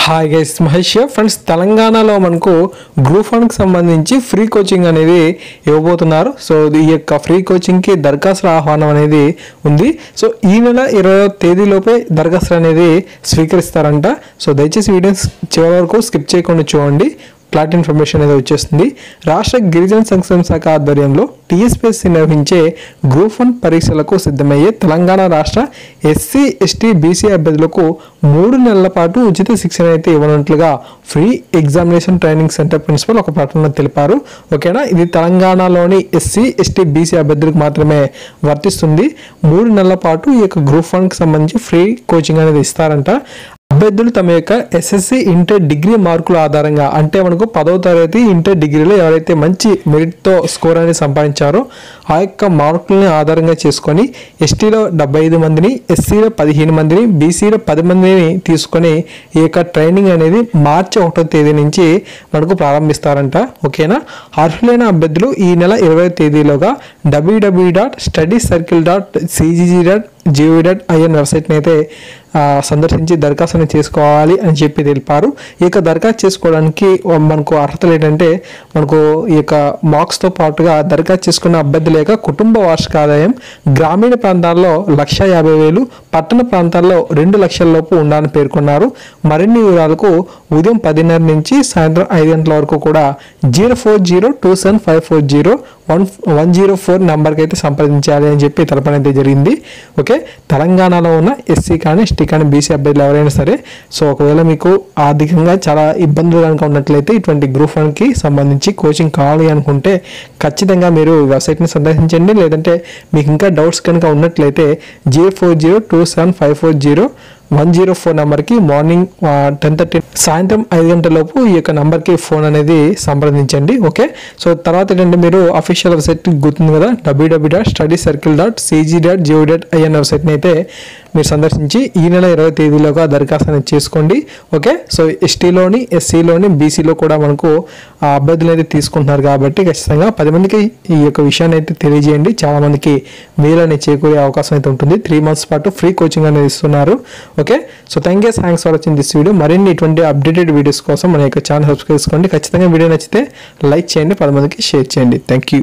Hi guys, Mahesh friends. తెలంగాణలో మనకు group 1కి సంబంధించి ఫ్రీ కోచింగ్ అనేది ఇవ్వబోతున్నారు. సో ఈ యొక్క ఫ్రీ కోచింగ్కి దరఖాస్తుల ఆహ్వానం అనేది ఉంది. సో ఈ నెల 20వ తేదీలోపే దరఖాస్తులు అనేది స్వీకరిస్తారంట. సో దయచేసి వీడియోస్ చివరి వరకు స్కిప్ చేయకుండా చూడండి. ఫ్లాట్ ఇన్ఫర్మేషన్ అనేది వచ్చేస్తుంది. రాష్ట్ర గిరిజన సంక్షేమ శాఖ ఆధ్వర్యంలో టీఎస్పీఎస్సీ నిర్వహించే గ్రూప్ 1 పరీక్షలకు సిద్ధమయ్యే తెలంగాణ రాష్ట్ర ఎస్సీ ఎస్టీ బీసీ అభ్యర్థులకు 3 నెలల పాటు ఉచిత శిక్షణ అయితే ఇవ్వనున్నట్లుగా free examination training centre principal ఒక ప్రకటన తెలిపారు. ఓకేనా, ఇది తెలంగాణలోని ఎస్సీ ఎస్టీ బీసీ అభ్యర్థులకు మాత్రమే వర్తిస్తుంది. 3 నెలల పాటు ఈ యొక్క గ్రూప్ 1కి సంబంధించి ఫ్రీ కోచింగ్ అనేది ఇస్తారంట. అభ్యర్థులు తమ యొక్క ఎస్ఎస్సి ఇంటర్ డిగ్రీ మార్కుల ఆధారంగా, అంటే మనకు 10వ తరగతి ఇంటర్ డిగ్రీలో ఎవరైతే మంచి మెరిట్తో స్కోర్ అనేది సంపాదించారో ఆ యొక్క మార్కులని ఆధారంగా చేసుకొని ఎస్టీలో 75 మందిని, ఎస్సీలో 15 మందిని, బీసీలో 10 మందిని తీసుకొని ఈ యొక్క ట్రైనింగ్ అనేది మార్చి 1వ తేదీ నుంచి మనకు ప్రారంభిస్తారంట. ఓకేనా, అర్హులైన అభ్యర్థులు ఈ నెల 20వ తేదీలోగా www.studycircle.cgg.gov.in వెబ్సైట్ని అయితే సందర్శించి దరఖాస్తుని చేసుకోవాలి అని చెప్పి తెలిపారు. ఈ యొక్క దరఖాస్తు చేసుకోవడానికి మనకు అర్హతలు ఏంటంటే, మనకు ఈ యొక్క మార్క్స్తో పాటుగా దరఖాస్తు చేసుకున్న అభ్యర్థుల యొక్క కుటుంబ వార్షిక ఆదాయం గ్రామీణ ప్రాంతాల్లో 1,50,000, పట్టణ ప్రాంతాల్లో 2 లక్షల లోపు ఉండాలని పేర్కొన్నారు. మరిన్ని వివరాలకు ఉదయం 10:30 నుంచి సాయంత్రం 5 గంటల వరకు కూడా 04027540104 నెంబర్కి అయితే సంప్రదించాలి అని చెప్పి తెలపడం అయితే జరిగింది. ఓకే, తెలంగాణలో ఉన్న ఎస్సీ కానీ ఎస్టీ కానీ బీసీ అభ్యర్థులు ఎవరైనా సరే, సో ఒకవేళ మీకు ఆర్థికంగా చాలా ఇబ్బందులు కనుక ఉన్నట్లయితే ఇటువంటి గ్రూప్ 1కి సంబంధించి కోచింగ్ కావాలి అనుకుంటే ఖచ్చితంగా మీరు వెబ్సైట్ని సందర్శించండి. లేదంటే మీకు ఇంకా డౌట్స్ కనుక ఉన్నట్లయితే 04027540104 నెంబర్కి మార్నింగ్ 10:30 సాయంత్రం 5 గంటలలోపు ఈ యొక్క నెంబర్కి ఫోన్ అనేది సంప్రదించండి. ఓకే, సో తర్వాత ఏంటంటే మీరు అఫీషియల్ వెబ్సైట్ గుర్తుంది కదా, www.studycircle.cg.gov.in వెబ్సైట్ని అయితే మీరు సందర్శించి ఈ నెల 20వ తేదీలోగా దరఖాస్తు అనేది చేసుకోండి. ఓకే, సో ఎస్టీలోని, ఎస్సీలోని, బీసీలో కూడా మనకు అభ్యర్థులు అయితే తీసుకుంటున్నారు కాబట్టి ఖచ్చితంగా 10 మందికి ఈ యొక్క విషయాన్ని అయితే తెలియజేయండి. చాలా మందికి మేలు అనేది చేకూరే అవకాశం అయితే ఉంటుంది. 3 మంత్స్ పాటు ఫ్రీ కోచింగ్ అనేది ఇస్తున్నారు. Okay, so thanks for watching this video. మరిన్ని ఇటువంటి అప్డేటెడ్ వీడియోస్ కోసం మన యొక్క ఛానల్ సబ్స్క్రైబ్ చేసుకోండి. ఖచ్చితంగా వీడియో నచ్చితే లైక్ చేయండి, 10 మందికి షేర్ చేయండి. Thank you.